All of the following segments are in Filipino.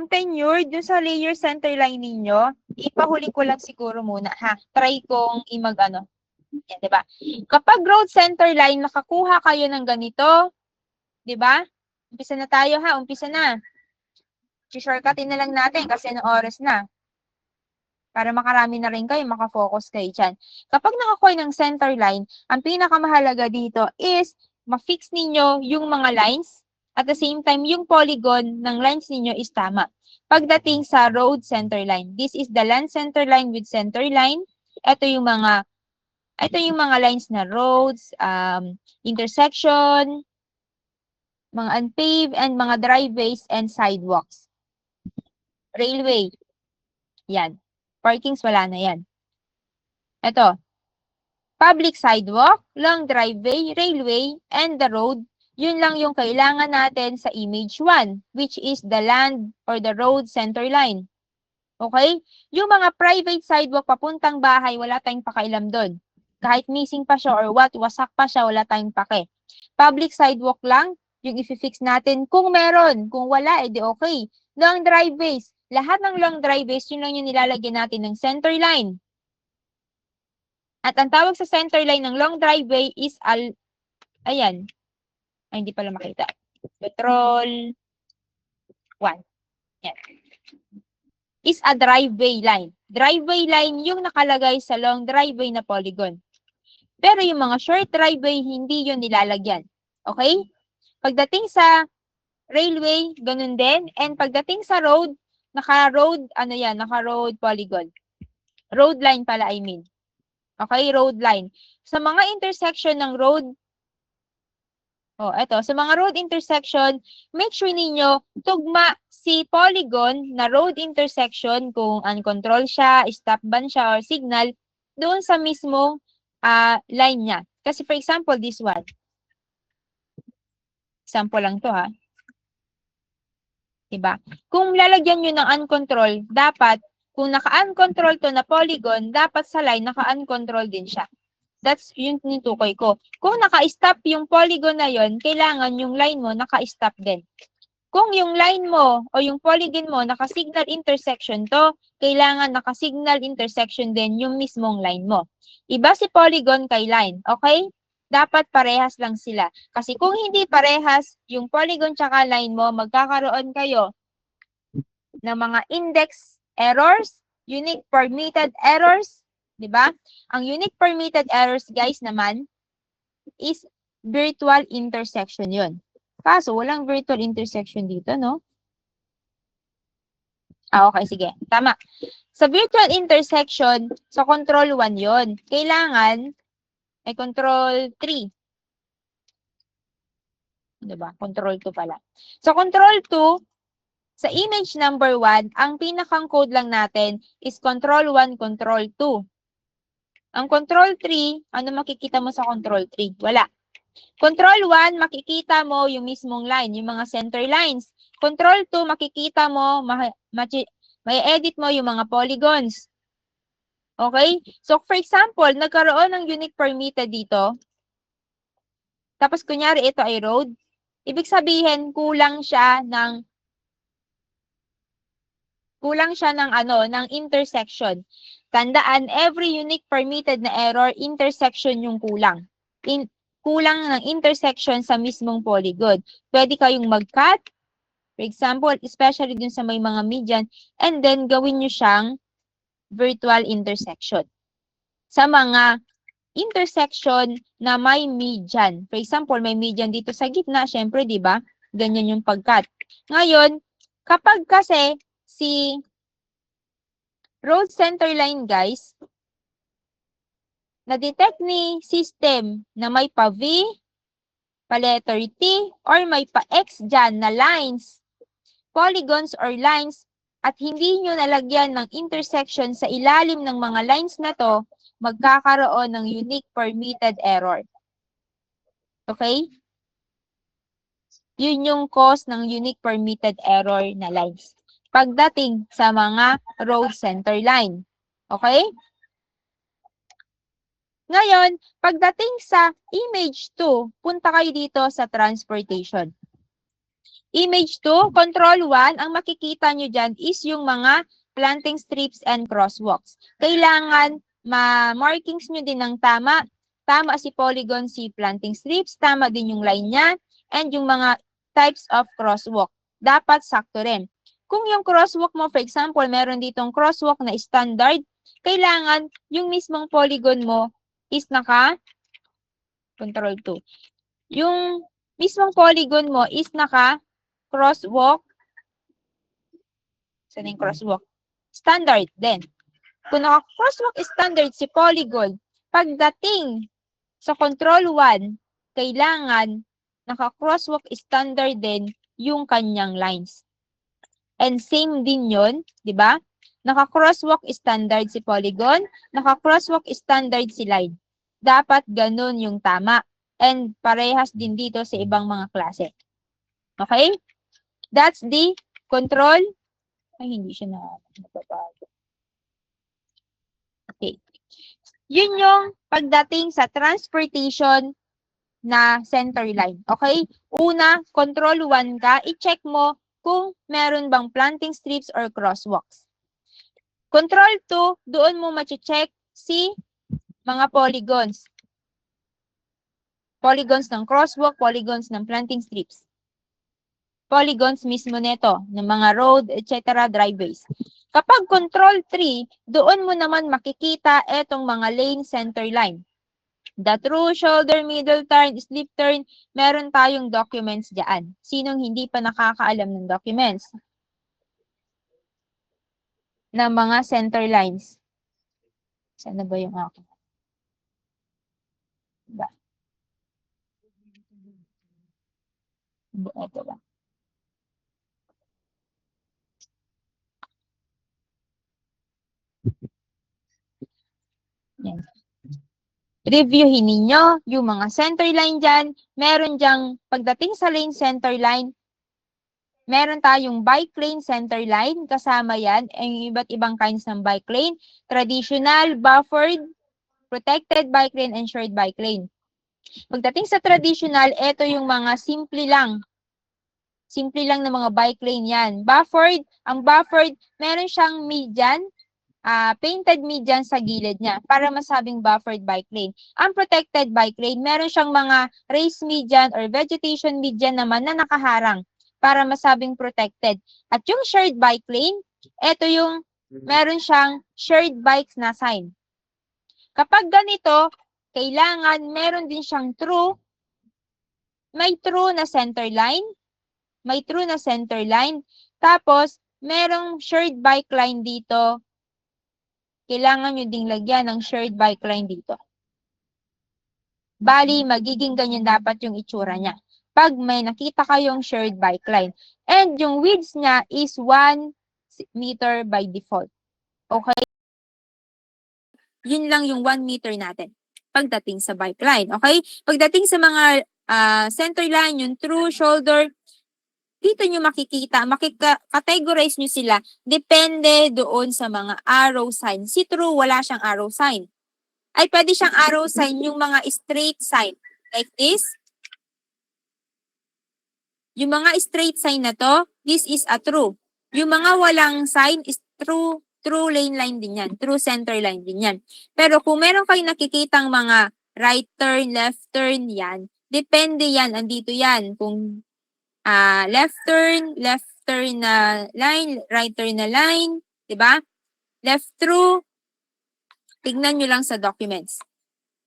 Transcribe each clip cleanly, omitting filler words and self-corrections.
tenure, dun sa layer center line ninyo, ipahuli ko lang siguro muna, ha? Try kong imag-ano. Yan, di ba? Kapag road center line, nakakuha kayo ng ganito, di ba? Umpisa na tayo, ha? Umpisa na. Shortcutin na lang natin kasi ano oras na. Para makarami na rin kayo, makafocus kayo dyan. Kapag nakakuha ng center line, ang pinakamahalaga dito is ma-fix ninyo yung mga lines. At the same time, yung polygon ng lines ninyo is tama. Pagdating sa road center line, this is the land center line with center line. Ito yung mga lines na roads, intersection, mga unpaved, and mga driveways and sidewalks. Railway. Yan. Parkings, wala na yan. Ito. Public sidewalk, long driveway, railway, and the road. Yun lang yung kailangan natin sa image 1, which is the land or the road center line. Okay? Yung mga private sidewalk papuntang bahay, wala tayong pakailam doon. Kahit missing pa siya or what, wasak pa siya, wala tayong pake. Public sidewalk lang, yung i-fix natin kung meron. Kung wala, edi okay. Long driveways. Lahat ng long driveways, yun lang yung nilalagyan natin ng center line. At ang tawag sa center line ng long driveway is ayan. Ay, hindi pala makita. Petrol 1. Yan. Is a driveway line. Driveway line yung nakalagay sa long driveway na polygon. Pero yung mga short driveway, hindi yun nilalagyan. Okay? Pagdating sa railway, ganun din. And pagdating sa road, naka-road polygon. Road line pala, I mean. Okay, road line. Sa mga intersection ng road, sa mga road intersection, make sure ninyo, tugma si polygon na road intersection kung uncontrolled siya, stop ban siya, or signal, doon sa mismong line niya. Kasi for example, this one. Example lang to, ha. Diba? Kung lalagyan nyo ng uncontrolled, dapat, kung naka-uncontrolled to na polygon, dapat sa line, naka-uncontrolled din siya. That's yung tinutukoy ko. Kung naka-stop yung polygon na yon, kailangan yung line mo naka-stop din. Kung yung line mo o yung polygon mo naka-signal intersection to, kailangan naka-signal intersection din yung mismong line mo. Iba si polygon kay line, okay? Dapat parehas lang sila. Kasi kung hindi parehas, yung polygon tsaka line mo, magkakaroon kayo ng mga index errors, unique permitted errors, di ba? Ang unique permitted errors, guys, naman, is virtual intersection yun. Kaso, walang virtual intersection dito, no? Okay, sige. Tama. Sa virtual intersection, sa control 1 yun. Kailangan, ay control 3. Diba? Control 2 pala. Sa control 2, sa image number 1, ang pinakang code lang natin is control 1, control 2. Ang control 3, ano makikita mo sa control 3? Wala. Control 1, makikita mo yung mismong line, yung mga center lines. Control 2, makikita mo, may edit mo yung mga polygons. Okay? So, for example, nagkaroon ng unique permitted dito. Tapos, kunyari, ito ay road. Ibig sabihin, kulang siya ng ng intersection. Tandaan, every unique permitted na error, intersection yung kulang. Kulang ng intersection sa mismong polygon. Pwede kayong mag-cut, for example, especially dun sa may mga median, and then gawin nyo siyang virtual intersection. Sa mga intersection na may median. For example, may median dito sa gitna, syempre, di ba? Ganyan yung pag-cut. Ngayon, kapag kasi si road center line, guys, na-detect ni system na may pa-V, pa-letter T, or may pa-X dyan na lines, polygons or lines, at hindi nyo nalagyan ng intersection sa ilalim ng mga lines na to, magkakaroon ng unique permitted error. Okay? Yun yung cause ng unique permitted error na lines. Pagdating sa mga road center line. Okay? Ngayon, pagdating sa image 2, punta kayo dito sa transportation. Image 2, control 1, ang makikita nyo dyan is yung mga planting strips and crosswalks. Kailangan ma-markings nyo din ng tama. Tama si polygon, si planting strips, tama din yung line niya, and yung mga types of crosswalk. Dapat sakto rin. Kung yung crosswalk mo, for example, meron ditong crosswalk na standard, kailangan yung mismong polygon mo is control 2. Yung mismong polygon mo is crosswalk. Saan yung crosswalk? Standard din. Kung naka-crosswalk standard si polygon, pagdating sa control 1, kailangan naka-crosswalk standard din yung kanyang lines. And same din yun, di ba? Naka-crosswalk standard si polygon, naka-crosswalk standard si line. Dapat ganun yung tama. And parehas din dito sa ibang mga klase. Okay? That's the control. Ay, hindi siya nababago. Okay. Yun yung pagdating sa transportation na center line. Okay? Una, control 1 ka. I-check mo kung meron bang planting strips or crosswalks. Control 2, doon mo ma-check si mga polygons. Polygons ng crosswalk, polygons ng planting strips. Polygons mismo nito, ng mga road, etc., driveways. Kapag control 3, doon mo naman makikita etong mga lane center line. The through, shoulder, middle turn, slip turn, meron tayong documents dyan. Sinong hindi pa nakakaalam ng documents? Ng mga center lines. Saan na ba yung akin? Ba? Ito ba? Yan. Reviewin ninyo yung mga center line dyan. Meron dyang pagdating sa lane center line, meron tayong bike lane center line. Kasama yan ang iba't ibang kinds ng bike lane. Traditional, buffered, protected bike lane, and shared bike lane. Pagdating sa traditional, ito yung mga simple lang. Simple lang na mga bike lane yan. Buffered, ang buffered, meron siyang median, painted median sa gilid niya para masabing buffered bike lane. Ang protected bike lane, meron siyang mga raised median or vegetation median naman na nakaharang para masabing protected. At yung shared bike lane, ito yung meron siyang shared bikes na sign. Kapag ganito, kailangan meron din siyang true, may true na center line, may true na center line, tapos merong shared bike line dito. Kailangan nyo ding lagyan ng shared bike line dito. Bali, magiging ganyan dapat yung itsura niya. Pag may nakita kayong shared bike line. And yung width niya is 1 meter by default. Okay? Yun lang yung 1 meter natin pagdating sa bike line. Okay? Pagdating sa mga center line, yung true, shoulder, dito nyo makikita, makika-categorize nyo sila, depende doon sa mga arrow sign. Si true, wala siyang arrow sign. Ay, pwede siyang arrow sign yung mga straight sign. Like this. Yung mga straight sign na to, this is a true. Yung mga walang sign is true lane line din yan. True center line din yan. Pero kung meron kayo nakikitang mga right turn, left turn, yan. Depende yan. Andito yan. Kung left turn na line, right turn na line, 'di ba? Left through, tignan nyo lang sa documents.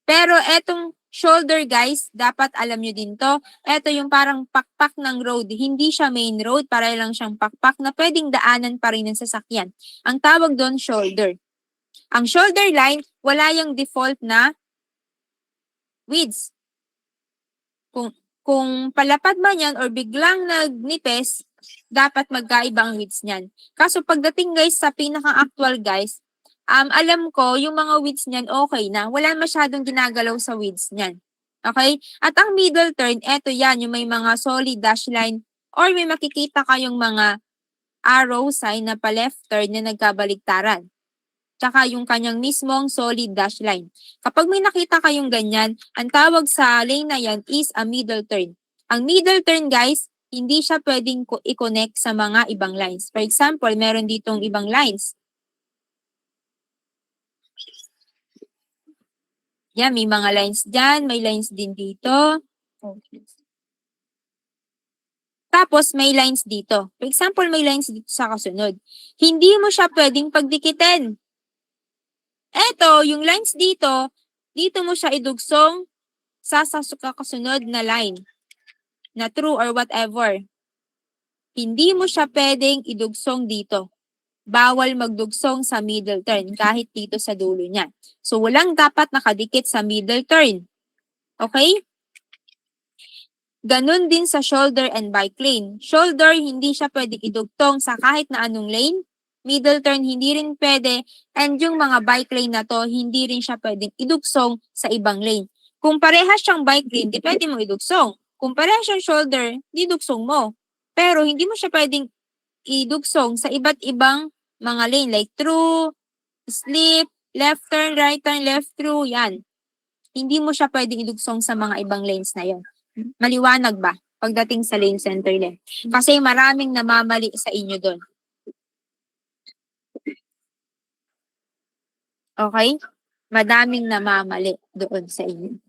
Pero etong shoulder guys, dapat alam nyo din to. Ito yung parang pakpak ng road. Hindi siya main road, para lang siyang pakpak na pwedeng daanan pa rin ng sasakyan. Ang tawag doon shoulder. Ang shoulder line, wala yung default na widths. Kung palapad man yan or biglang nagnipes, dapat magkaiba ang widths niyan. Kaso pagdating guys sa pinaka-actual guys, alam ko yung mga widths niyan okay na. Wala masyadong ginagalaw sa widths niyan. Okay? At ang middle turn, eto yan, yung may mga solid dash line or may makikita kayong mga arrow sign na pa-left turn na nagkabaligtaran. Tsaka yung kanyang mismong solid dash line. Kapag may nakita kayong ganyan, ang tawag sa lane na yan is a middle turn. Ang middle turn guys, hindi siya pwedeng i-connect sa mga ibang lines. For example, meron ditong ibang lines. Yan, may mga lines dyan, may lines din dito. Tapos, may lines dito. For example, may lines dito sa kasunod. Hindi mo siya pwedeng pagdikitin. Eto, yung lines dito, dito mo siya idugsong sa kasunod na line na true or whatever. Hindi mo siya pwedeng idugsong dito. Bawal magdugsong sa middle turn kahit dito sa dulo niya. So, walang dapat nakadikit sa middle turn. Okay? Ganun din sa shoulder and bike lane. Shoulder, hindi siya pwedeng idugtong sa kahit na anong lane. Middle turn, hindi rin pwede. And yung mga bike lane na to, hindi rin siya pwedeng idugsong sa ibang lane. Kung parehas siyang bike lane, di pwede mo idugsong. Kung parehas siyang shoulder, di dugsong mo. Pero hindi mo siya pwedeng idugsong sa iba't ibang mga lane like through, slip, left turn, right turn, left through, yan. Hindi mo siya pwedeng idugsong sa mga ibang lanes na yon. Maliwanag ba pagdating sa lane center lane? Kasi maraming namamali sa inyo doon. Okay? Madaming namamali doon sa inyo.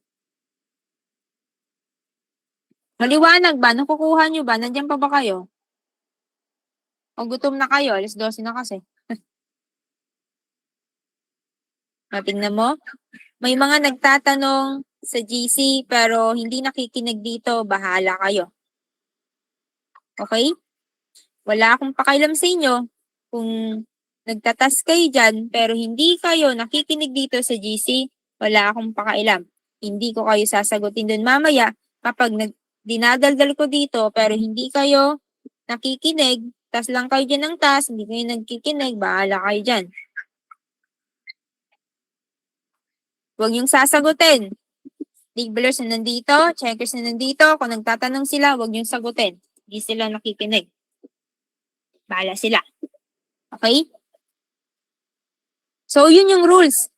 Maliwanag ba? Nakukuha nyo ba? Nandiyan pa ba kayo? O gutom na kayo? Alas 12 na kasi. Tingnan mo. May mga nagtatanong sa GC pero hindi nakikinig dito. Bahala kayo. Okay? Wala akong pakialam sa inyo kung nagtatas kayo dyan pero hindi kayo nakikinig dito sa GC. Wala akong pakialam. Hindi ko kayo sasagutin dun mamaya kapag dinadaldal ko dito pero hindi kayo nakikinig. Tas lang kayo dyan ng tas, hindi kayo nagkikinig. Bahala kayo dyan. Huwag yung sasagutin. Labelers na nandito, checkers na nandito, kung nagtatanong sila, huwag yung sagutin. Hindi sila nakikinig. Bahala sila. Okay? So, yun yung rules.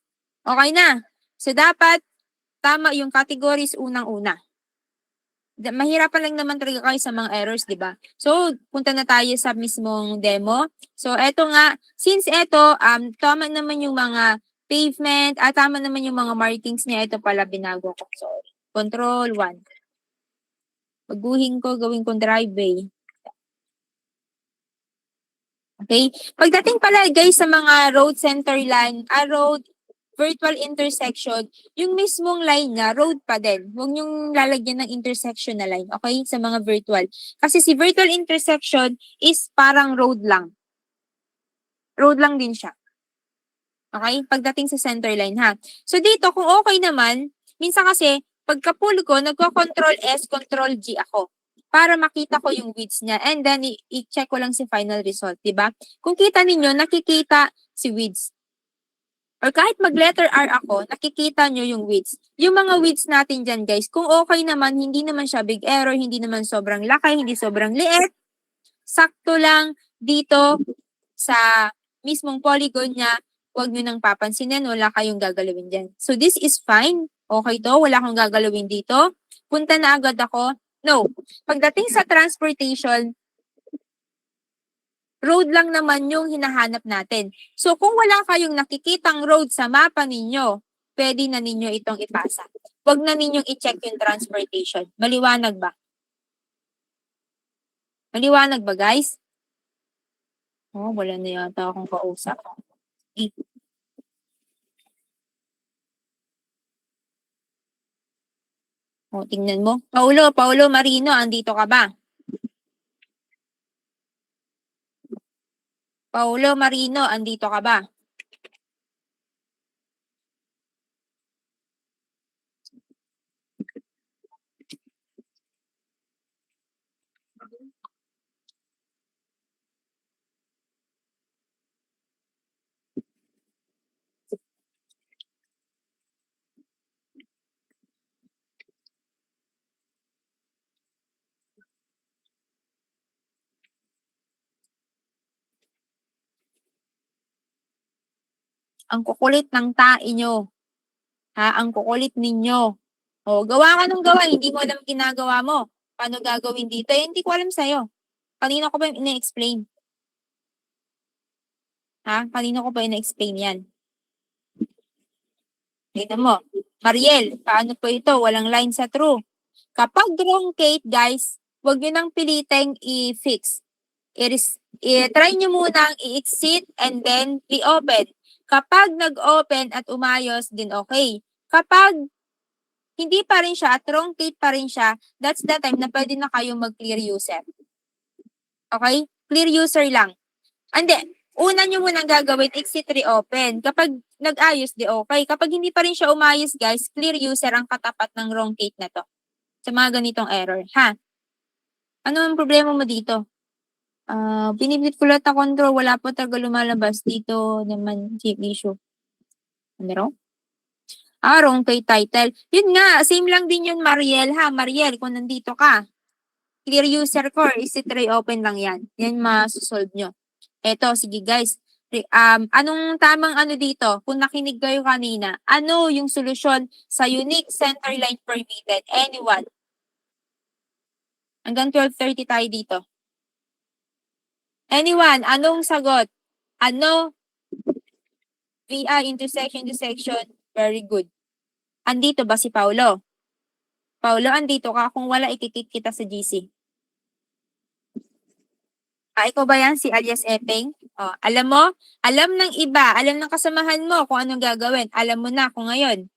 Okay na. So, dapat tama yung categories unang-una. Mahirapan lang naman talaga kayo sa mga errors, di ba? So, punta na tayo sa mismong demo. So, eto nga, since eto, tama naman yung mga pavement, tama naman yung mga markings niya, ito pala binago ko. Sorry. Control 1. Baguhin ko, gawin kong driveway. Okay? Pagdating pala guys sa mga road center line, road virtual intersection, yung mismong line na road pa din. Huwag niyong lalagyan ng intersection na line, okay? Sa mga virtual. Kasi si virtual intersection is parang road lang. Road lang din siya. Okay? Pagdating sa center line, ha? So dito, kung okay naman, minsan kasi, pagka-pull ko, nagko-control S, control G ako para makita ko yung widths niya. And then, i-check ko lang si final result, di ba? Kung kita ninyo, nakikita si widths. Or kahit mag-letter R ako, nakikita nyo yung widths. Yung mga widths natin dyan, guys, kung okay naman, hindi naman siya big error, hindi naman sobrang laki, hindi sobrang liit, sakto lang dito sa mismong polygon niya, huwag nyo nang papansinin, wala kayong gagalawin dyan. So, this is fine. Okay to, wala akong gagalawin dito. Punta na agad ako. No. Pagdating sa transportation, road lang naman yung hinahanap natin. So, kung wala kayong nakikitang road sa mapa ninyo, pwede na ninyo itong ipasa. Huwag na ninyong i-check yung transportation. Maliwanag ba? Maliwanag ba, guys? Oh, wala na yata akong kausap. Oh, tingnan mo. Paulo Marino, andito ka ba? Paulo Marino, andito ka ba? Ang kukulit ng tae nyo. Ha? Ang kukulit ninyo. O, gawa ka ng gawa, hindi mo alam ginagawa mo. Paano gagawin dito? Eh, hindi ko alam sa'yo. Kanina ko ba ina-explain? Ha? Kanina ko ba ina-explain yan? Tignan mo. Mariel, paano po ito? Walang line sa true. Kapag truncate, guys, huwag nyo nang piliteng i-fix. Try nyo munang i-exit and then i-open. Kapag nag-open at umayos, din okay. Kapag hindi pa rin siya at truncate pa rin siya, that's the time na pwede na kayo mag-clear user. Okay? Clear user lang. Hindi. Una nyo munang gagawin, exit, reopen. Kapag nag-ayos, di okay. Kapag hindi pa rin siya umayos, guys, clear user ang katapat ng truncate na to. Sa mga ganitong error. Ha? Ano ang problema mo dito? Binibit ko lahat na control. Wala po talaga lumalabas. Dito naman si issue. Ano raw? Wrong kay title. Yun nga, same lang din yun, Mariel, ha? Mariel, kung nandito ka. Clear user core, exit, reopen lang yan. Yan masusolve nyo. Eto, sige guys. Anong tamang ano dito? Kung nakinig kayo kanina, ano yung solusyon sa unique centerline permitted? Anyone? Hanggang 12:30 tayo dito. Anyone? Anong sagot? Ano? VI, intersection. Very good. Andito ba si Paulo? Paulo, andito ka. Kung wala, ikikik kita sa GC. Ikaw ba yan? Si alias Epeng? Alam mo? Alam ng iba. Alam ng kasamahan mo kung anong gagawin. Alam mo na kung ngayon.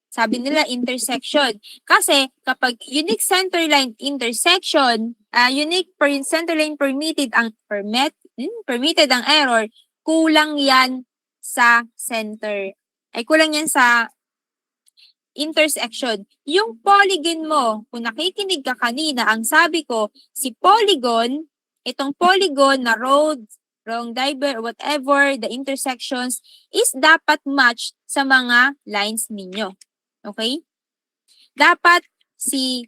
Sabi nila intersection. Kasi kapag unique centerline intersection, unique centerline permitted ang error, kulang yan sa center. Ay kulang yan sa intersection. Yung polygon mo, kung nakikinig ka kanina, ang sabi ko, si polygon, itong polygon na road, wrong diver, whatever, the intersections, is dapat match sa mga lines ninyo. Okay? Dapat si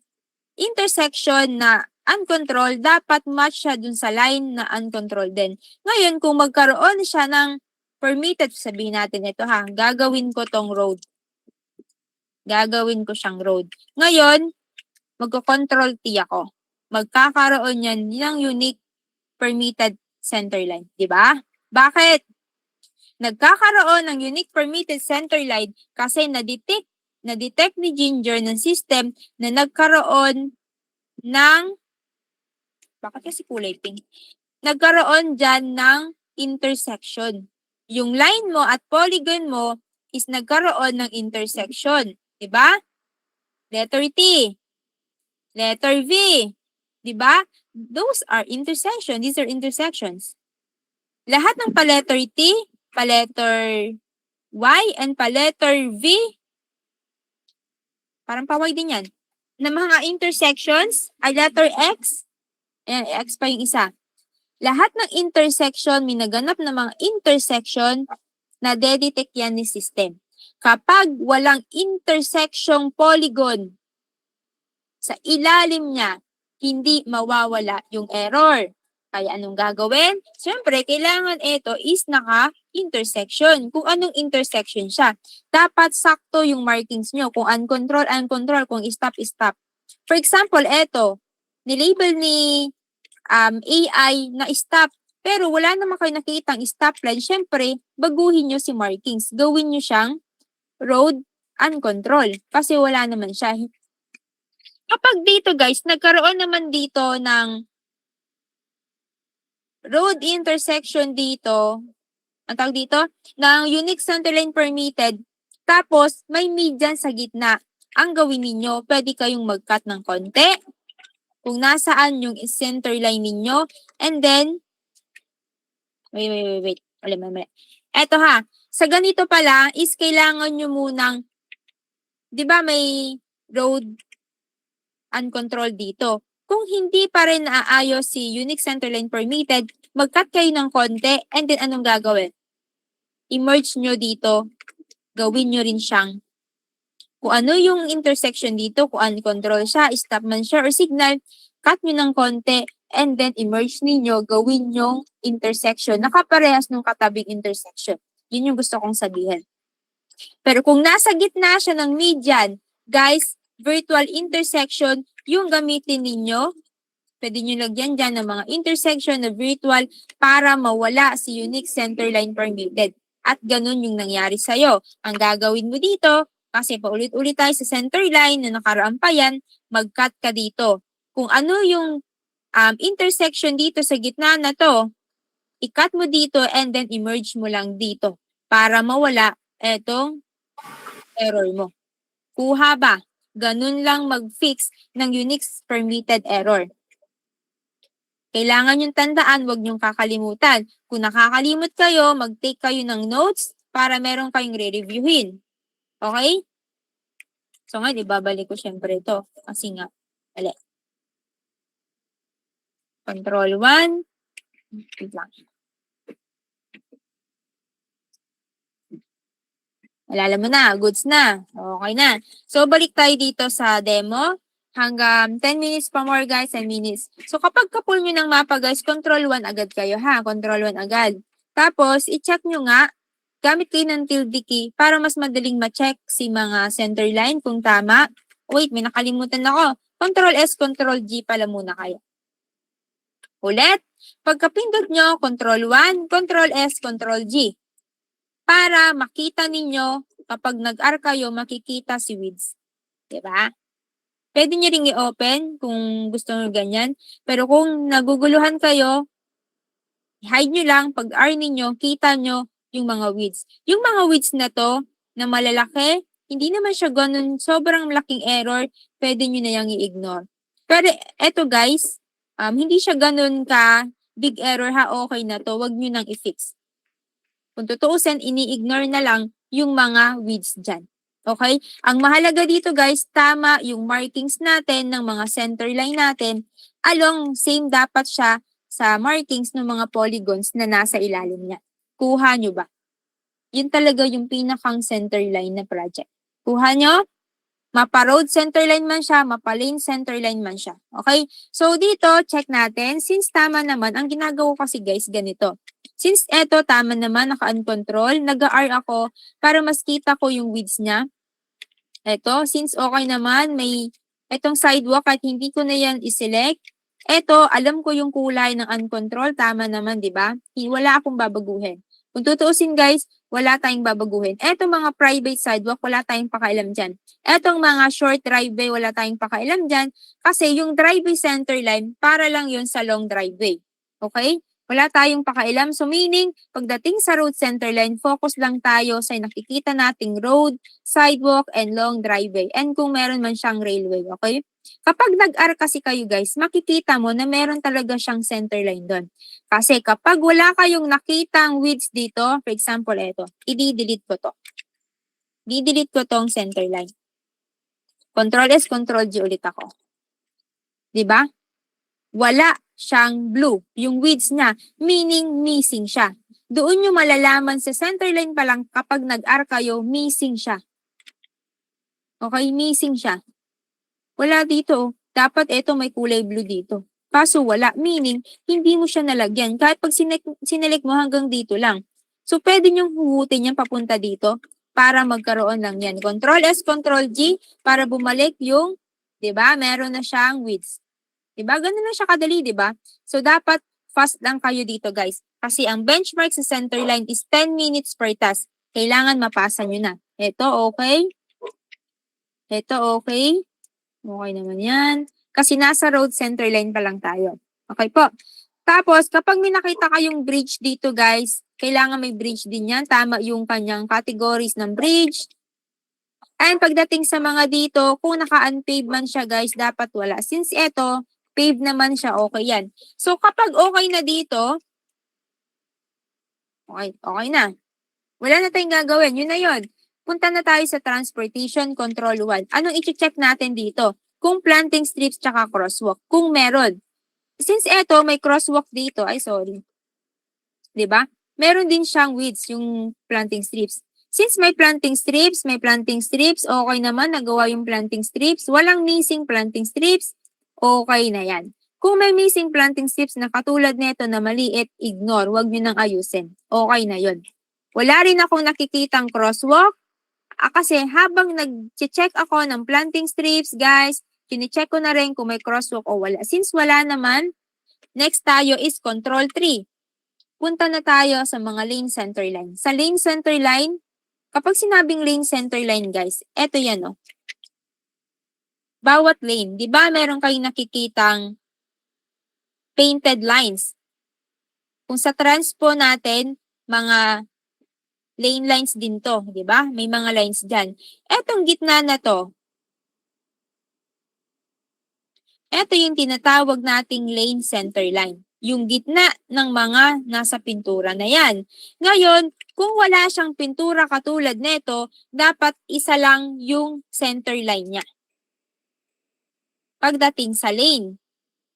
intersection na uncontrolled, dapat match siya dun sa line na uncontrolled din. Ngayon, kung magkaroon siya ng permitted, sabihin natin ito ha, gagawin ko tong road. Gagawin ko siyang road. Ngayon, magko-control T ako. Magkakaroon yan ng unique permitted centerline. Diba? Bakit? Nagkakaroon ng unique permitted centerline kasi na-detect ni Ginger ng system na nagkaroon ng, bakit kasi kulay pink? Nagkaroon dyan ng intersection. Yung line mo at polygon mo is nagkaroon ng intersection. Diba? Letter T. Letter V. Diba? Those are intersection. These are intersections. Lahat ng pa-letter T, pa-letter Y, and pa-letter V, parang pa-Y din yan, na mga intersections ay letter X. Ayan, X pa yung isa. Lahat ng intersection, may naganap na mga intersection na detect yan ni system. Kapag walang intersection polygon sa ilalim niya, hindi mawawala yung error. Kaya anong gagawin? Siyempre, kailangan ito is naka-intersection. Kung anong intersection siya. Dapat sakto yung markings nyo. Kung uncontrol, kung stop. For example, ito, nilabel ni AI na stop. Pero wala naman kayo nakikitang stop line. Siyempre, baguhin nyo si markings. Gawin nyo siyang road uncontrol. Kasi wala naman siya. Kapag dito guys, nagkaroon naman dito ng road intersection dito, ang tawag dito, ng unique centerline permitted, tapos may median sa gitna. Ang gawin ninyo, pwede kayong mag-cut ng konti, kung nasaan yung centerline ninyo, and then, wait. Mali. Eto ha, sa ganito pala, is kailangan nyo munang, di ba may road uncontrolled dito. Kung hindi pa rin naaayos si unique centerline permitted, mag-cut kayo ng konti, and then anong gagawin? I-merge nyo dito, gawin nyo rin siyang, kung ano yung intersection dito, kung uncontrolled siya, stop man siya, or signal, cut nyo ng konti, and then i-merge ninyo, gawin yung intersection, nakaparehas ng katabing intersection. Yun yung gusto kong sabihin. Pero kung nasa gitna siya ng median, guys, virtual intersection yung gamitin ninyo. Pwede nyo lagyan dyan ng mga intersection na virtual para mawala si unique centerline permitted. At ganun yung nangyari sa'yo. Ang gagawin mo dito, kasi paulit-ulit tayo sa centerline na nakaraan pa yan, mag-cut ka dito. Kung ano yung intersection dito sa gitna na to, i-cut mo dito and then i-merge mo lang dito para mawala etong error mo. Kuha ba? Ganun lang mag-fix ng unique permitted error. Kailangan yung tandaan, huwag niyong kakalimutan. Kung nakakalimot kayo, mag-take kayo ng notes para meron kayong re-reviewin. Okay? So ngayon, ibabalik ko syempre ito. Kasi nga, ali. Control 1. Wait lang. Alala mo na, goods na. Okay na. So, balik tayo dito sa demo. Hanggang 10 minutes pa more guys, 10 minutes. So, kapag kapul nyo ng mapa guys, control 1 agad kayo ha. Control 1 agad. Tapos, i-check nyo nga, gamit kayo ng tilde key para mas madaling ma-check si mga center line kung tama. Wait, may nakalimutan ako. Control S, Control G pala muna kayo. Ulit, pagkapindot nyo, Control 1, Control S, Control G. Para makita ninyo, kapag nag-R kayo, makikita si widths. Diba? Pwede nyo ring i-open kung gusto nyo ganyan. Pero kung naguguluhan kayo, hide nyo lang. Pag R ninyo, kita nyo yung mga widths. Yung mga widths na to, na malalaki, hindi naman siya ganun, sobrang laking error, pwede nyo na yung i-ignore. Pero eto guys, hindi siya ganun ka big error ha, okay na to, wag nyo nang i-fix. Kung tutuusin, ini-ignore na lang yung mga widths dyan. Okay? Ang mahalaga dito guys, tama yung markings natin ng mga center line natin. Along same dapat siya sa markings ng mga polygons na nasa ilalim niya. Kuha nyo ba? Yun talaga yung pinakang center line na project. Kuha nyo? Mapa road center line man siya, mapa lane center line man siya. Okay? So dito, check natin. Since tama naman, ang ginagawa ko kasi guys, ganito. Since eto tama naman, naka-uncontrol, nag-R ako para mas kita ko yung widths niya. Eto, since okay naman, may etong sidewalk at hindi ko na yan i-select. Eto, alam ko yung kulay ng uncontrol, tama naman, di ba? Wala akong babaguhin. Kung tutuusin guys, wala tayong babaguhin. Etong mga private sidewalk, wala tayong pakailam dyan. Etong mga short driveway, wala tayong pakailam dyan. Kasi yung driveway center line, para lang yun sa long driveway. Okay? Wala tayong pakailam. So meaning, pagdating sa road center line, focus lang tayo sa nakikita nating road, sidewalk, and long driveway. And kung meron man siyang railway, okay? Kapag nag-R kasi kayo guys, makikita mo na meron talaga siyang center line doon. Kasi kapag wala kayong nakitang widths dito, for example, ito, i-delete ko to. I-delete ko tong center line. Control S, Control G ulit ako. Diba? Wala siyang blue. Yung widths niya, meaning missing siya. Doon nyo malalaman sa center line pa lang kapag nag-R kayo, missing siya. Okay, missing siya. Wala dito. Dapat ito may kulay blue dito. Kaso wala, meaning hindi mo siya nalagyan. Kahit pag sinelect mo hanggang dito lang. So pwede nyong hugutin yan papunta dito para magkaroon lang yan. Control S, Control G para bumalik yung, di ba, meron na siyang widths. Diba? Ganun lang siya kadali, diba? So, dapat fast lang kayo dito, guys. Kasi ang benchmark sa center line is 10 minutes per task. Kailangan mapasa nyo na. Ito, okay? Ito, okay? Okay naman yan. Kasi nasa road center line pa lang tayo. Okay po. Tapos, kapag may nakita kayong bridge dito, guys, kailangan may bridge din yan. Tama yung kanyang categories ng bridge. And pagdating sa mga dito, kung naka-unpaved man siya, guys, dapat wala. Since ito, paved naman siya, okay yan. So, kapag okay na dito, okay na. Wala na tayong gagawin. Yun na yun. Punta na tayo sa Transportation Control 1. Anong i-check natin dito? Kung planting strips tsaka crosswalk. Kung meron. Since eto, may crosswalk dito. Ay, sorry. Diba? Meron din siyang widths, yung planting strips. Since may planting strips, okay naman, nagawa yung planting strips. Walang missing planting strips. Okay na yan. Kung may missing planting strips na katulad nito na maliit, ignore. Huwag nyo nang ayusin. Okay na yon. Wala rin akong nakikitang crosswalk. Kasi habang nag-check ako ng planting strips, guys, kine-check ko na rin kung may crosswalk o wala. Since wala naman, next tayo is control 3. Punta na tayo sa mga lane center line. Sa lane center line, kapag sinabing lane center line, guys, eto yan, oh. Bawat lane, di ba meron kayong nakikitang painted lines? Kung sa transpo natin, mga lane lines din to, di ba? May mga lines dyan. Etong gitna na to, eto yung tinatawag nating lane center line. Yung gitna ng mga nasa pintura na yan. Ngayon, kung wala siyang pintura katulad nito, dapat isa lang yung center line niya. Pagdating sa lane,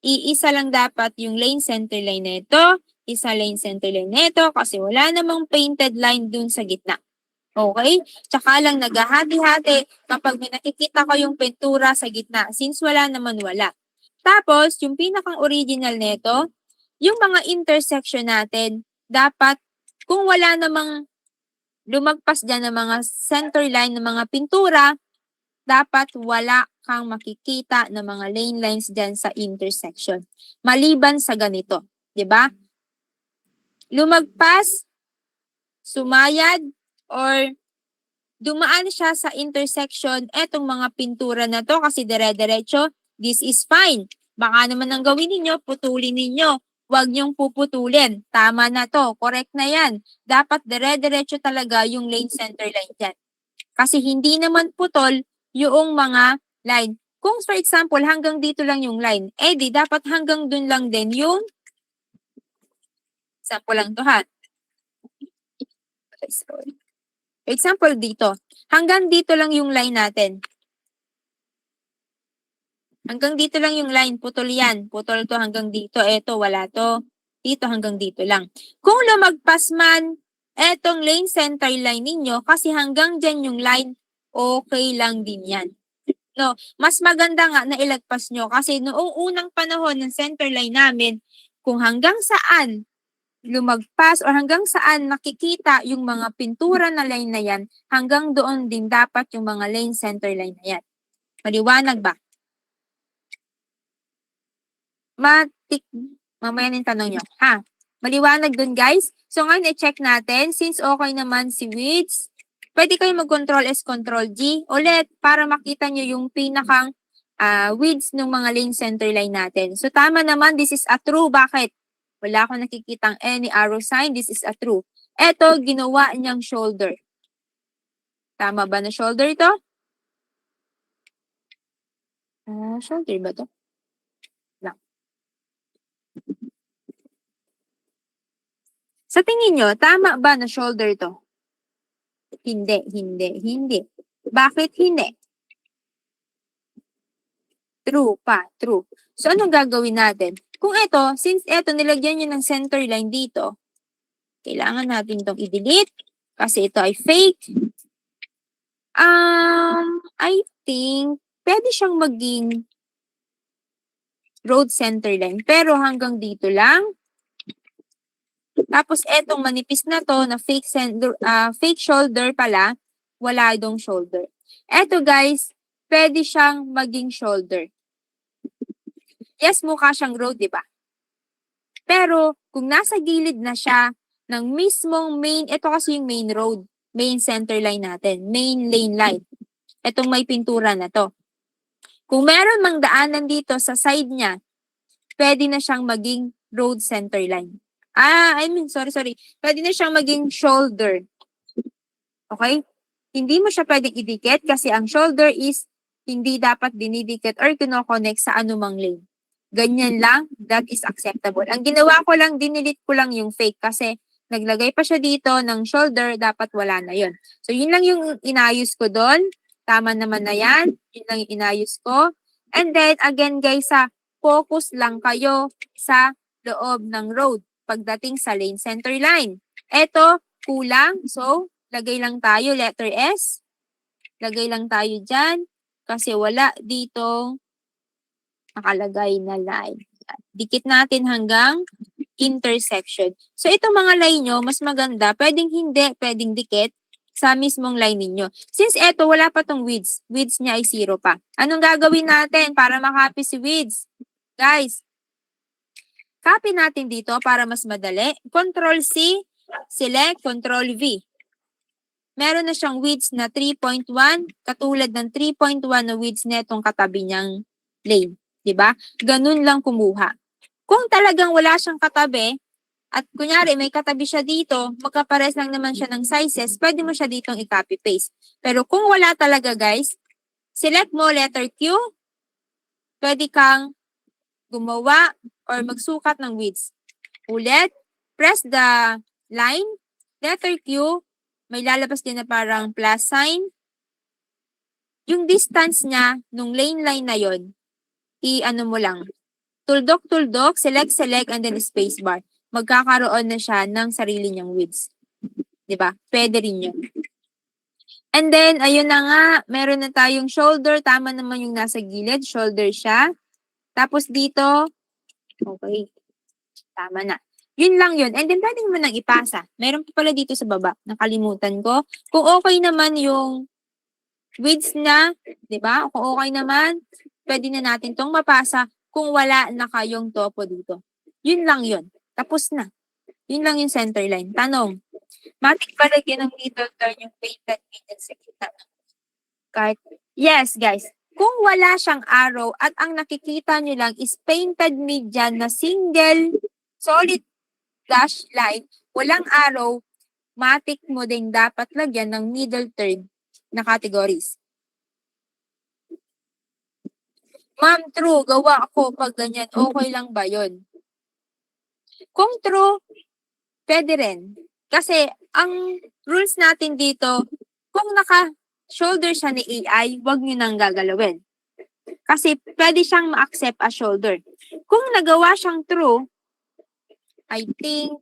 iisa lang dapat yung lane center line nito, isa lane center line nito kasi wala namang painted line dun sa gitna. Okay? Tsaka lang naghahati-hati kapag may nakikita ko yung pintura sa gitna since wala naman wala. Tapos, yung pinakang original nito, yung mga intersection natin, dapat kung wala namang lumagpas dyan ng mga center line ng mga pintura, dapat wala kang makikita ng mga lane lines dyan sa intersection. Maliban sa ganito, di ba? Lumagpas, sumayad, or dumaan siya sa intersection, etong mga pintura na to kasi dire-diretso, this is fine. Baka naman ang gawin ninyo, putulin ninyo. Huwag niyong puputulin. Tama na to. Correct na yan. Dapat dire-diretso talaga yung lane center line dyan. Kasi hindi naman putol yung mga line. Kung for example, hanggang dito lang yung line, di dapat hanggang dun lang din yung example lang to ha. Example dito. Hanggang dito lang yung line natin. Hanggang dito lang yung line. Putol yan. Putol to hanggang dito. Eto, wala to. Dito hanggang dito lang. Kung lumagpas man, etong lane center line ninyo, kasi hanggang dyan yung line, okay lang din yan. No, mas maganda nga na ilagpas nyo kasi noong unang panahon ng center line namin, kung hanggang saan lumagpas o hanggang saan nakikita yung mga pintura na line na yan, hanggang doon din dapat yung mga lane center line na yan. Maliwanag ba? Mamaya yung tanong nyo. Ha? Maliwanag dun, guys? So, ngayon, i-check natin. Since okay naman si widths, pwede kayo mag-Control S, Control G ulit para makita nyo yung pinakang widths ng mga lane center line natin. So, tama naman. This is a true. Bakit? Wala akong nakikitang any arrow sign. This is a true. Eto, ginawa niyang shoulder. Tama ba na shoulder ito? Shoulder ba ito? Sa tingin nyo, tama ba na shoulder to? Hindi. Bakit hindi? True pa, true. So, anong gagawin natin? Kung ito, since ito, nilagyan nyo ng center line dito, kailangan natin itong i-delete kasi ito ay fake. I think, pwede siyang maging road center line. Pero hanggang dito lang. Tapos, etong manipis na to, na fake shoulder pala, wala dong shoulder. Eto guys, pwede siyang maging shoulder. Yes, mukha siyang road, di ba? Pero, kung nasa gilid na siya ng mismong main, ito kasi yung main road, main center line natin, main lane line. Etong may pintura na to. Kung meron mang daanan dito sa side niya, pwede na siyang maging road center line. Sorry. Pwede na siyang maging shoulder. Okay? Hindi mo siya pwedeng idikit kasi ang shoulder is hindi dapat dinidikit or kinoconnect sa anumang lane. Ganyan lang, that is acceptable. Ang ginawa ko lang, dinilit ko lang yung fake kasi naglagay pa siya dito ng shoulder, dapat wala na yun. So, yun lang yung inayos ko doon. Tama naman na yan. Yun lang yung inayos ko. And then, again guys, focus lang kayo sa loob ng road pagdating sa lane center line. Eto, kulang. So, lagay lang tayo, letter S. Lagay lang tayo dyan kasi wala dito nakalagay na line. Dikit natin hanggang intersection. So, itong mga line nyo, mas maganda. Pwedeng hindi, pwedeng dikit. sa mismong line ninyo. Since eto, wala pa tong widths. Widths niya ay 0 pa. Anong gagawin natin para makopy si widths? Guys, copy natin dito para mas madali. Control-C, select, Control-V. Meron na siyang widths na 3.1, katulad ng 3.1 na widths netong katabi niyang lane. Diba? Ganun lang kumuha. Kung talagang wala siyang katabi, at kunyari may katabi siya dito, magkapares lang naman siya ng sizes, pwede mo siya ditong i-copy-paste. Pero kung wala talaga guys, select mo letter Q, pwede kang gumawa or magsukat ng widths. Ulit, press the line, letter Q, may lalabas din na parang plus sign. Yung distance niya, nung lane line na yon, i-ano mo lang. Tuldok, select, and then spacebar. Magkakaroon na siya ng sarili niyang widths. Diba? Pwede rin yun. And then, ayun na nga, meron na tayong shoulder. Tama naman yung nasa gilid. Shoulder siya. Tapos dito, okay. Tama na. Yun lang yun. And then, pwede naman nang ipasa. Meron pa pala dito sa baba. Nakalimutan ko. Kung okay naman yung widths na, diba? Kung okay naman, pwede na natin tong mapasa kung wala na kayong topo dito. Yun lang yun. Tapos na. Yun lang yung center line. Tanong, matik ba lagyan ng middle turn yung painted middle sa gitna? Kahit, yes, guys. Kung wala siyang arrow at ang nakikita nyo lang is painted mid dyan na single solid dash line, walang arrow, matik mo din dapat lagyan ng middle third na categories. Ma'am, true, gawa ako pag ganyan. Okay lang ba yun? Kung true, pwede rin. Kasi, ang rules natin dito, kung naka-shoulder siya ni AI, wag nyo nang gagalawin. Kasi, pwede siyang ma-accept as shoulder. Kung nagawa siyang true, I think,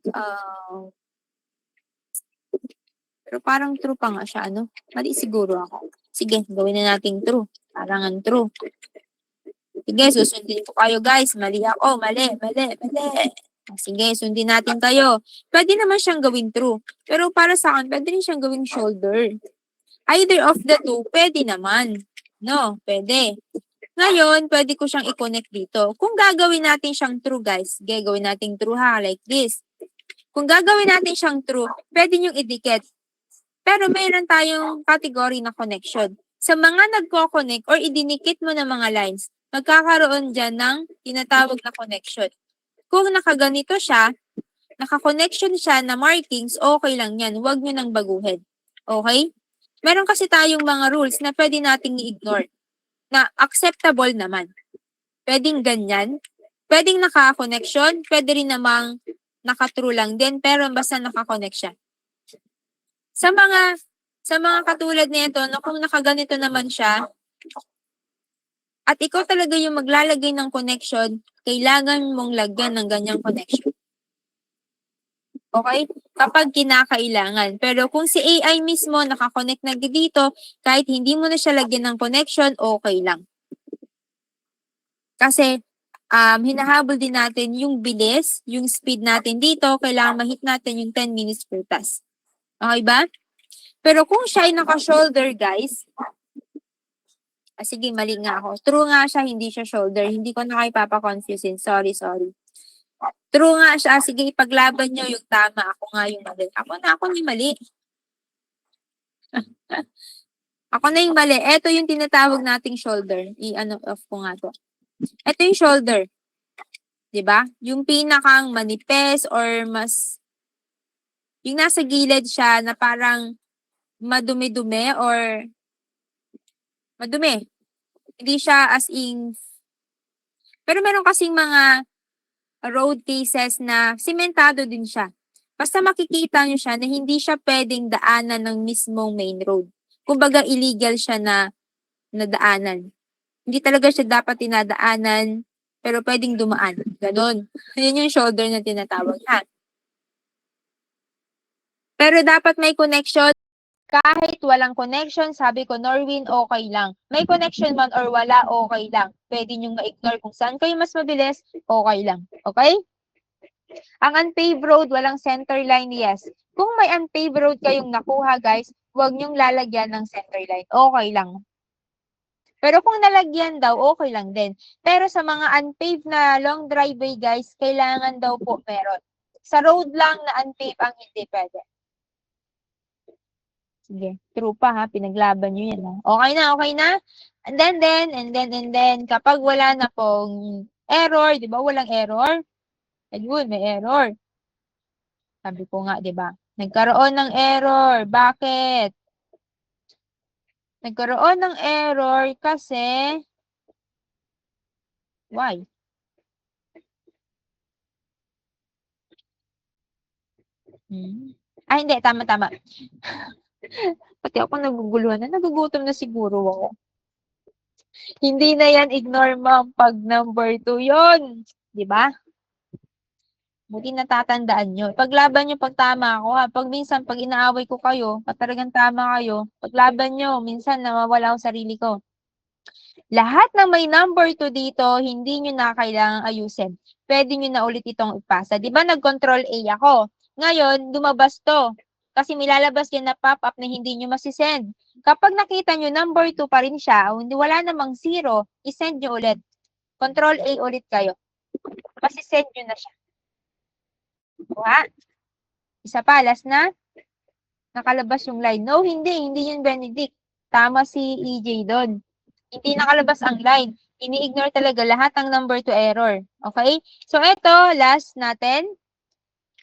pero parang true pa nga siya, ano? Mali siguro ako. Sige, gawin na natin true. Parang true. Sige, susundin ko kayo guys. Mali ako. Mali. Sige, sundin natin kayo. Pwede naman siyang gawin true. Pero para sa akin, pwede rin siyang gawing shoulder. Either of the two, pwede naman. No, pwede. Ngayon, pwede ko siyang i-connect dito. Kung gagawin natin siyang true, guys, gagawin natin true ha, like this. Kung gagawin natin siyang true, pwede niyong idikit. Pero mayroon tayong category na connection. Sa mga nagko-connect or idinikit mo ng mga lines, magkakaroon dyan ng tinatawag na connection. Kung nakaganito siya, naka-connection siya na markings, okay lang yan. Huwag nyo nang baguhin. Okay? Meron kasi tayong mga rules na pwede nating i-ignore. Na acceptable naman. Pwedeng ganyan. Pwedeng naka-connection. Pwede rin namang naka-true lang din. Pero basta naka-connect siya. Sa mga katulad nito, no, kung nakaganito naman siya, at ikaw talaga yung maglalagay ng connection, kailangan mong lagyan ng ganyang connection. Okay? Kapag kinakailangan. Pero kung si AI mismo nakakonect na dito, kahit hindi mo na siya lagyan ng connection, okay lang. Kasi, hinahabol din natin yung bilis, yung speed natin dito, kailangan ma-hit natin yung 10 minutes per task. Okay ba? Pero kung siya ay naka-shoulder, guys, sige, mali nga ako. True nga siya, hindi siya shoulder. Hindi ko na kayo papakonfusin. Sorry. True nga siya. Sige, ipaglaban nyo yung tama. Ako nga yung mali. Ako yung mali. Ako na yung mali. Ito yung tinatawag nating shoulder. I-off ko nga to. Ito yung shoulder. Diba? Yung pinakang manipes or mas yung nasa gilid siya na parang madumi-dumi or madumi. Hindi siya as in. Pero meron kasing mga road cases na simentado din siya. Basta makikita nyo siya na hindi siya pwedeng daanan ng mismong main road. Kumbaga illegal siya na daanan. Hindi talaga siya dapat tinadaanan, pero pwedeng dumaan. Ganon. Yun yung shoulder na tinatawag. Ha? Pero dapat may connection. Kahit walang connection, sabi ko, Norwin, okay lang. May connection man or wala, okay lang. Pwede nyo ma-ignore kung saan kayo mas mabilis, okay lang. Okay? Ang unpaved road, walang center line, yes. Kung may unpaved road kayong nakuha, guys, huwag niyong lalagyan ng center line. Okay lang. Pero kung nalagyan daw, okay lang din. Pero sa mga unpaved na long driveway, guys, kailangan daw po meron. Sa road lang na unpaved ang hindi pwede. Sige, true pa ha, pinaglaban nyo yan ha. Okay na, okay na? And then, kapag wala na pong error, di ba, walang error? Ayun, may error. Sabi ko nga, di ba? Nagkaroon ng error. Bakit? Nagkaroon ng error kasi, why? Ah, hindi, tama. Pati ako naguguluhan na, nagugutom na siguro ako. Hindi na yan, ignore ma'am, pag number 2 yun. Di ba? Buti natatandaan nyo. Paglaban nyo pag tama ako ha. Pag minsan, pag inaaway ko kayo, pag talagang tama kayo, paglaban nyo, minsan nawawala ang sarili ko. Lahat ng may number 2 dito, hindi nyo na kailangang ayusin. Pwede nyo na ulit itong ipasa. Di ba nag-control A ako? Ngayon, lumabas to. Kasi milalabas yan na pop-up na hindi nyo masisend. Kapag nakita nyo number 2 pa rin siya, o hindi wala namang 0, isend nyo ulit. Control A ulit kayo. Masisend nyo na siya. Kuha. Isa pa, last na. Nakalabas yung line. No, hindi yun Benedict. Tama si EJ doon. Hindi nakalabas ang line. Ini-ignore talaga lahat ng number 2 error. Okay? So, ito, last natin.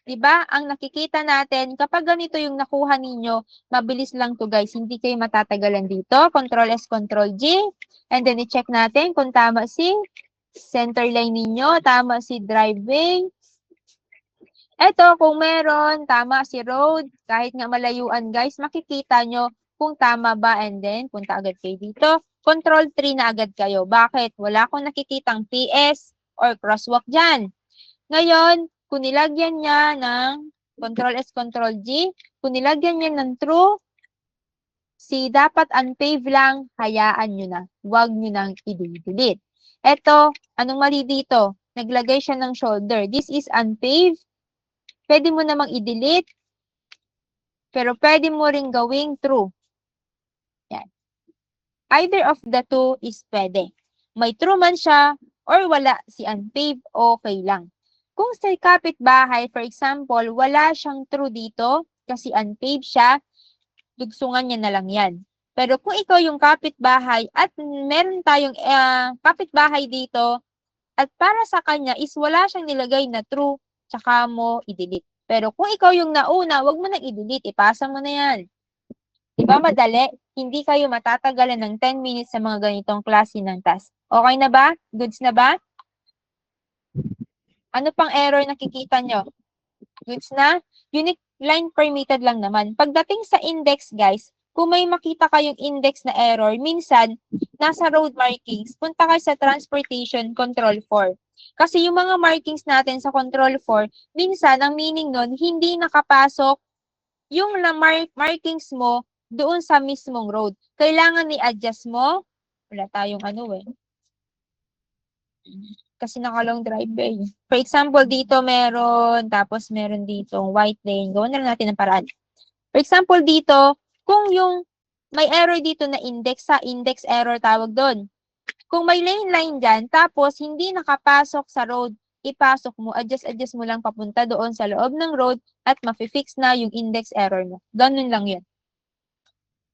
Diba? Ang nakikita natin, kapag ganito yung nakuha ninyo, mabilis lang to guys. Hindi kayo matatagalan dito. Control S, Control G. And then, i-check natin kung tama si center line ninyo, tama si driveway. Ito, kung meron, tama si road, kahit nga malayuan guys, makikita nyo kung tama ba and then punta agad kayo dito. Control 3 na agad kayo. Bakit? Wala akong nakikitang PS or crosswalk dyan. Ngayon, kung nilagyan niya ng Control S, Control G, kung nilagyan niya ng true, si dapat unpaved lang, hayaan nyo na. Huwag nyo nang i-delete. Ito, anong mali dito? Naglagay siya ng shoulder. This is unpaved. Pwede mo namang i-delete, pero pwede mo ring gawing true. Yan. Either of the two is pwede. May true man siya or wala si unpaved, okay lang. Kung sa kapitbahay, for example, wala siyang true dito kasi unpaved siya, dugsungan niya na lang yan. Pero kung ikaw yung kapitbahay at meron tayong kapitbahay dito at para sa kanya is wala siyang nilagay na true, tsaka mo i-delete. Pero kung ikaw yung nauna, wag mo nang i-delete. Ipasa mo na yan. Diba madali? Hindi kayo matatagalan ng 10 minutes sa mga ganitong klase ng task. Okay na ba? Goods na ba? Ano pang error nakikita nyo? Goods na? Unique line permitted lang naman. Pagdating sa index, guys, kung may makita kayong index na error, minsan, nasa road markings, punta kayo sa transportation control 4. Kasi yung mga markings natin sa control 4, minsan, ang meaning nun, hindi nakapasok yung markings mo doon sa mismong road. Kailangan i-adjust mo. Wala tayong ano eh. Kasi naka-long driveway. For example, dito meron, tapos meron dito white lane. Gawin na lang natin ang paraan. For example, dito, kung yung may error dito na index, sa index error tawag doon. Kung may lane line dyan, tapos hindi nakapasok sa road, ipasok mo, adjust mo lang papunta doon sa loob ng road at mafi-fix na yung index error mo. Ganun lang yun.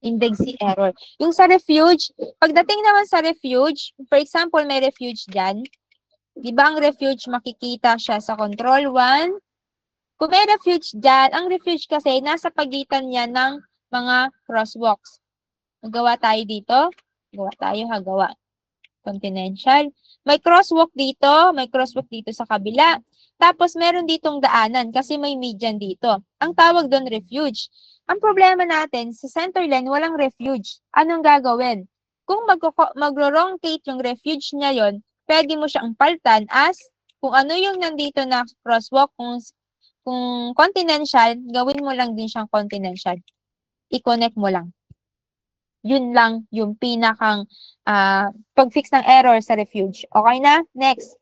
Index error. Yung sa refuge, pagdating naman sa refuge, for example, may refuge dyan. Di ba ang refuge makikita siya sa control 1? Kung may refuge dyan, ang refuge kasi nasa pagitan niya ng mga crosswalks. Magawa tayo dito. Gawa tayo, gawa. Confidential. May crosswalk dito sa kabila. Tapos meron ditong daanan kasi may median dito. Ang tawag doon refuge. Ang problema natin, sa center line, walang refuge. Anong gagawin? Kung magro-wrongcate yung refuge niya yon, pwede mo siyang paltan as kung ano yung nandito na crosswalk, kung continental, gawin mo lang din siyang continental. I-connect mo lang. Yun lang yung pinakang pag-fix ng error sa refuge. Okay na? Next.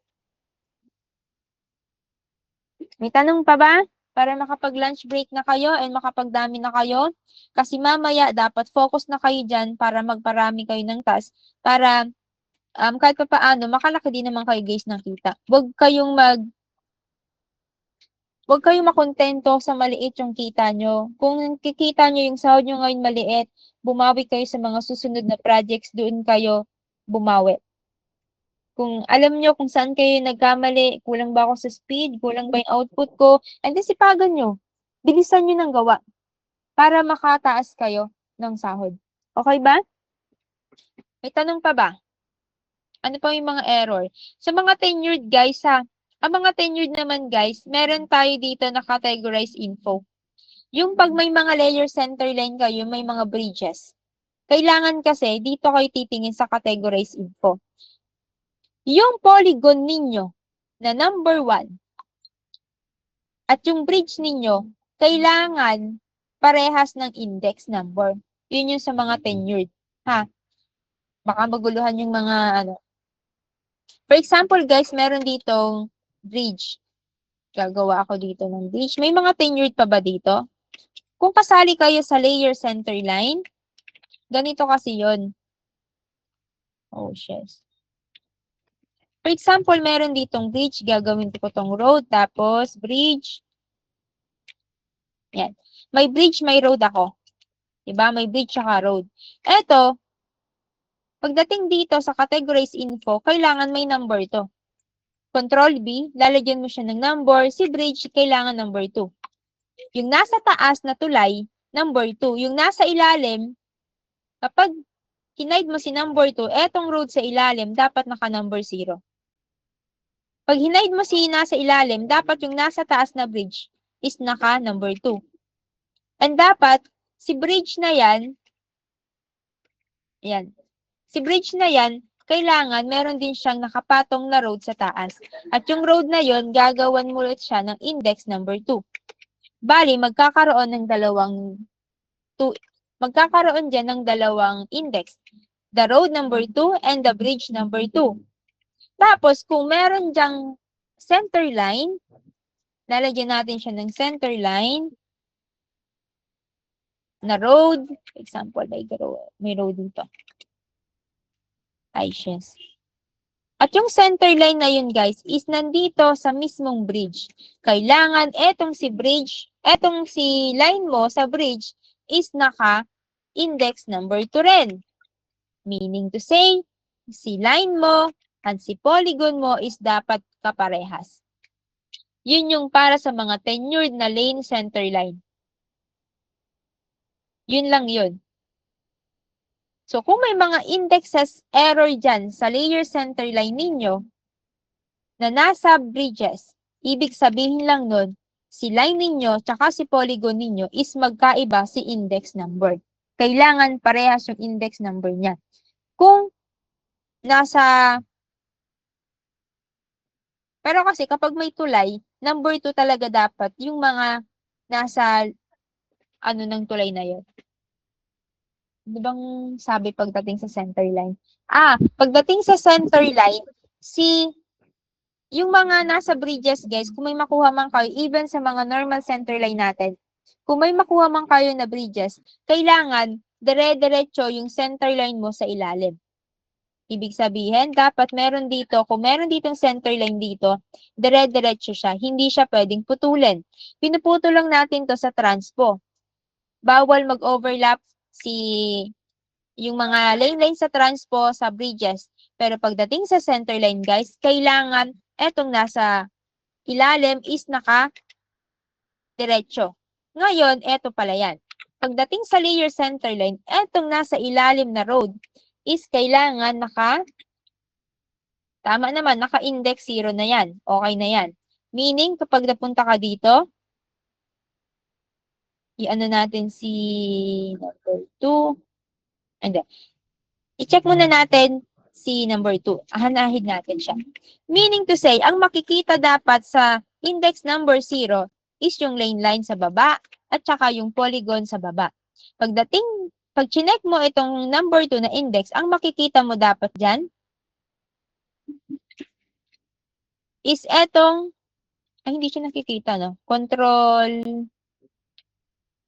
May tanong pa ba? para makapag-lunch break na kayo and makapagdami na kayo. Kasi mamaya, dapat focus na kayo dyan para magparami kayo ng task para kahit pa paano, makalaki din naman kayo guys ng kita. Huwag kayong makontento sa maliit yung kita nyo. Kung kikita nyo yung sahod nyo ngayon maliit, bumawi kayo sa mga susunod na projects, doon kayo bumawi. Kung alam nyo kung saan kayo nagkamali, kulang ba ako sa speed, kulang ba yung output ko, antisipagan nyo. Bilisan nyo ng gawa para makataas kayo ng sahod. Okay ba? May tanong pa ba? Ano pa yung mga error? Sa mga tenured guys ha, ang mga tenured naman guys, meron tayo dito na categorize info. Yung pag may mga layer centerline kayo, may mga bridges. Kailangan kasi dito kayo titingin sa categorize info. Yung polygon ninyo na number 1 at yung bridge ninyo, kailangan parehas ng index number. Yun yung sa mga tenured. Ha? Baka maguluhan yung mga ano. For example, guys, meron ditong bridge. Gagawa ako dito ng bridge. May mga tenured pa ba dito? Kung kasali kayo sa layer center line, ganito kasi yon. Oh, yes. For example, meron ditong bridge. Gagawin ko tong road, tapos bridge. Yan. May bridge, may road ako. Diba? May bridge saka road. Eto, pagdating dito sa categorize info, kailangan may number to. Control B, lalagyan mo siya ng number. Si bridge, kailangan number 2. Yung nasa taas na tulay, number 2. Yung nasa ilalim, kapag hinide mo si number 2, etong road sa ilalim, dapat naka-number 0. Pag hinide mo si nasa ilalim, dapat yung nasa taas na bridge is naka-number 2. And dapat, si bridge na yan, si bridge na yan, kailangan meron din siyang nakapatong na road sa taas. At yung road na yon, gagawan mo ulit siya ng index number 2. Bali, magkakaroon dyan ng dalawang index. The road number 2 and the bridge number 2. Tapos, kung meron dyang center line, lalagyan natin siya ng center line na road. Example, may road dito. Ay, yes. At yung center line na yun, guys, is nandito sa mismong bridge. Kailangan etong si line mo sa bridge is naka-index number 2 rin. Meaning to say, si line mo at si polygon mo is dapat kaparehas. Yun yung para sa mga tenured na lane center line. Yun lang yun. So, kung may mga indexes error dyan sa layer center line ninyo na nasa bridges, ibig sabihin lang nun, si line ninyo tsaka si polygon ninyo is magkaiba si index number. Kailangan parehas yung index number niya. Kung pero kasi kapag may tulay, number 2 talaga dapat yung mga nasa ng tulay na yun. Di bang sabi pagdating sa center line? Pagdating sa center line, yung mga nasa bridges, guys, kung may makuha man kayo, even sa mga normal center line natin, kung may makuha man kayo na bridges, kailangan dire-diretso yung center line mo sa ilalim. Ibig sabihin, dapat meron dito, kung meron ditong center line dito, dire-diretso siya. Hindi siya pwedeng putulin. Pinuputol lang natin to sa transpo. Bawal mag-overlap yung mga lane sa transpo sa bridges. Pero pagdating sa center line, guys, kailangan etong nasa ilalim is naka-diretso. Ngayon, eto pala yan. Pagdating sa layer center line, etong nasa ilalim na road is kailangan tama naman, naka-index 0 na yan. Okay na yan. Meaning, kapag napunta ka dito, i-ano natin si number 2. Hindi. I-check muna natin si number 2. Ahanahid natin siya. Meaning to say, ang makikita dapat sa index number 0 is yung lane line sa baba at saka yung polygon sa baba. Pag chinek mo itong number 2 na index, ang makikita mo dapat dyan is etong, Ay, hindi siya nakikita, no? Control,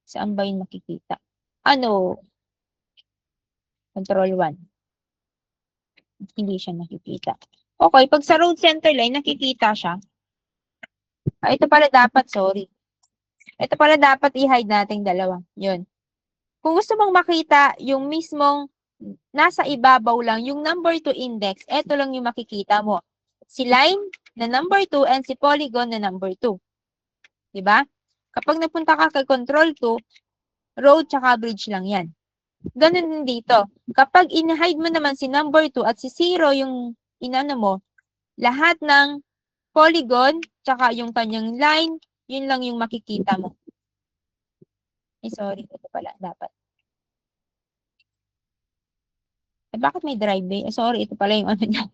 saan ba yung makikita? Ano? Control 1. Hindi siya nakikita. Okay, pag sa road center line, nakikita siya. Ah, ito pala dapat, sorry. Ito pala dapat i-hide nating dalawa. Yun. Kung gusto mong makita yung mismong nasa ibabaw lang, yung number 2 index, ito lang yung makikita mo. Si line na number 2 and si polygon na number 2. Diba? Kapag napunta ka kay control 2, road tsaka bridge lang yan. Ganun din dito. Kapag in-hide mo naman si number 2 at si 0 yung inano mo, lahat ng polygon tsaka yung kanyang line, yun lang yung makikita mo. Ay, sorry. Ito pala. Dapat. Eh, bakit may driveway? Eh, sorry. Ito pala yung ano niya.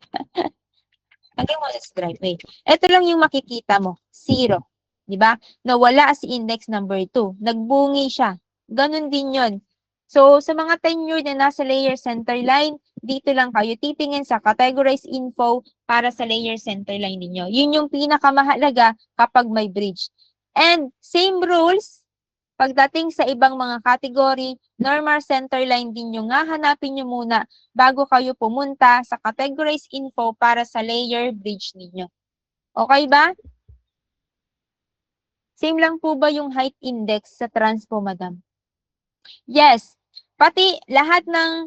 Lagyan mo sa driveway. Ito lang yung makikita mo. 0. Diba? Nawala si index number 2. Nagbungi siya. Ganun din yun. So, sa mga tenure na nasa layer center line, dito lang kayo titingin sa categorize info para sa layer center line ninyo. Yun yung pinakamahalaga kapag may bridge. And same rules, pagdating sa ibang mga category, normal center line din yung nga hanapin nyo muna bago kayo pumunta sa categorize info para sa layer bridge ninyo. Okay ba? Same lang po ba yung height index sa transpo, madam? Yes. Pati lahat ng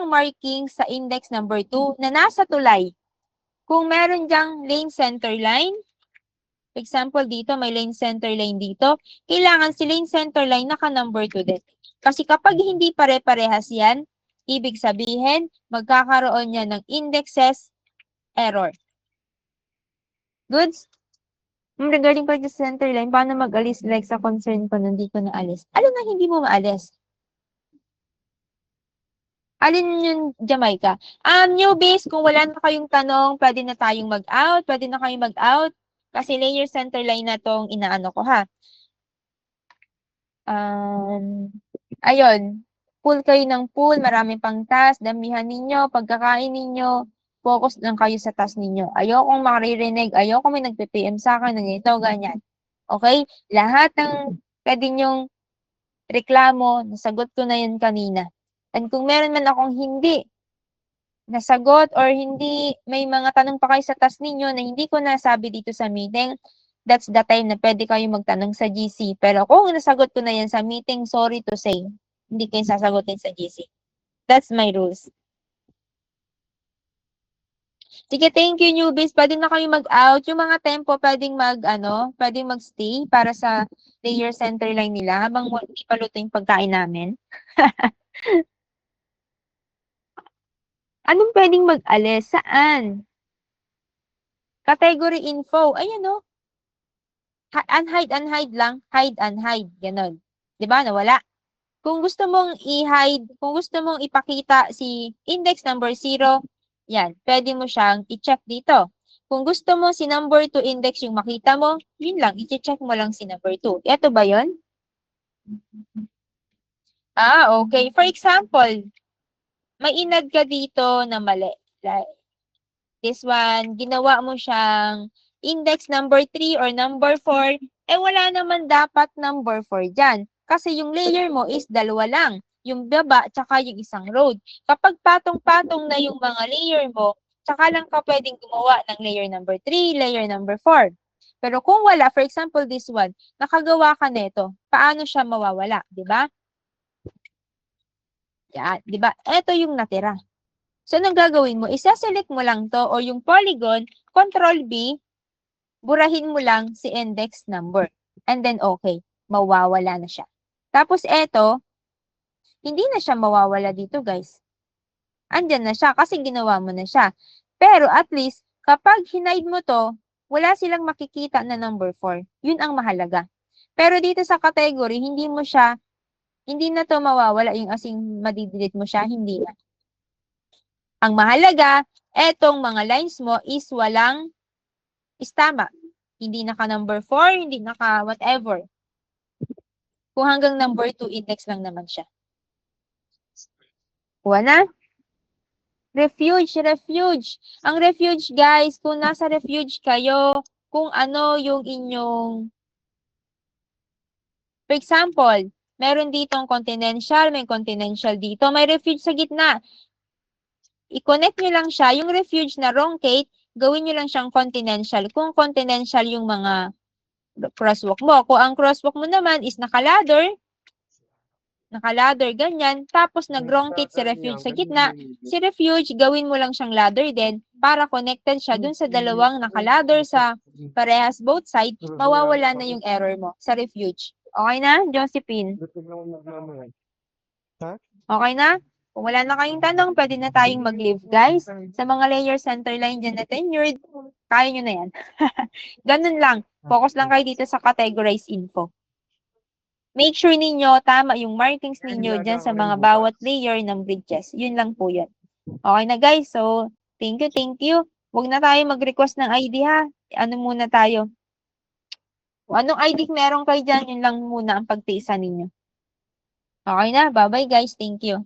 marking sa index number 2 na nasa tulay. Kung meron diyang lane center line, for example dito may lane center line dito, kailangan si lane center line naka number 2 din. Kasi kapag hindi pare-parehas yan, ibig sabihin magkakaroon yan ng indexes error. Goods? Regarding pag center line, paano mag-alis like sa concern ko nung di ko naalis? Ano na hindi mo maalis? Alin yung Jamaica? Newbies, kung wala na kayong tanong, pwede na tayong mag-out. Pwede na kayong mag-out. Kasi layer center line na tong inaano ko ha. Ayun. Pool kayo ng pool. Marami pang task. Damihan ninyo. Pagkakain ninyo. Focus lang kayo sa task ninyo. Ayokong maririnig. Ayokong may nagpe-PM sa akin. Ganito, ganyan. Okay? Lahat ng pwede nyong reklamo, nasagot ko na yun kanina. And kung meron man akong hindi nasagot or hindi may mga tanong pa kayo sa task ninyo na hindi ko nasabi dito sa meeting, that's the time na pwede kayo magtanong sa GC. Pero kung nasagot ko na yan sa meeting, sorry to say, hindi kayo sasagutin sa GC. That's my rules. Sige, thank you, newbies. Pwede na kayo mag-out. Yung mga tempo, pwedeng mag-stay para sa layer center line nila habang hindi pa luto yung pagkain namin. Anong pwedeng mag-alis? Saan? Category info. Ayan o. Unhide lang. Hide, unhide. Ganon. Diba? Nawala. Kung gusto mong i-hide, kung gusto mong ipakita si index number 0, yan. Pwede mo siyang i-check dito. Kung gusto mo si number 2 index yung makita mo, yun lang. I-check mo lang si number 2. Ito ba yun? Okay. For example, may inad ka dito na mali. Like, this one, ginawa mo siyang index number 3 or number 4, eh wala naman dapat number 4 dyan. Kasi yung layer mo is dalawa lang. Yung baba, tsaka yung isang road. Kapag patong-patong na yung mga layer mo, tsaka lang ka pwedeng gumawa ng layer number 3, layer number 4. Pero kung wala, for example, this one, nakagawa ka nito, paano siya mawawala, di ba? Yan, di ba? Ito yung natira. So, anong gagawin mo? Isa-select mo lang to o yung polygon, Control B, burahin mo lang si index number. And then, okay. Mawawala na siya. Tapos, eto, hindi na siya mawawala dito, guys. Andyan na siya kasi ginawa mo na siya. Pero, at least, kapag hinide mo to, wala silang makikita na number 4. Yun ang mahalaga. Pero dito sa category, hindi na to mawawala yung asing madidelete mo siya, hindi na. Ang mahalaga, etong mga lines mo is walang tama. Hindi naka number 4, hindi naka whatever. Kung hanggang number 2 index lang naman siya. Kuha na? Refuge, refuge. Ang refuge, guys, kung nasa refuge kayo, kung ano yung inyong, for example, meron ditong confidential, may confidential dito, may refuge sa gitna. I-connect nyo lang siya, yung refuge na wrongcate, gawin nyo lang siyang confidential. Kung confidential yung mga crosswalk mo. Kung ang crosswalk mo naman is nakaladder, ganyan, tapos nag-wrongcate si refuge sa gitna, si refuge, gawin mo lang siyang ladder din para connected siya dun sa dalawang nakaladder sa parehas both side, mawawala na yung error mo sa refuge. Okay na, Josephine? Okay na? Kung wala na kayong tanong, pwede na tayong mag-leave, guys. Sa mga layer center line dyan na tenured, kaya nyo na yan. Ganun lang. Focus lang kayo dito sa categorize info. Make sure ninyo tama yung markings ninyo dyan sa mga bawat layer ng bridges. Yun lang po yun. Okay na guys. So, thank you, thank you. Huwag na tayo mag-request ng ID ha. Ano muna tayo? Kung anong ID meron kayo dyan, yun lang muna ang pagtiisa ninyo. Okay na. Bye-bye guys. Thank you.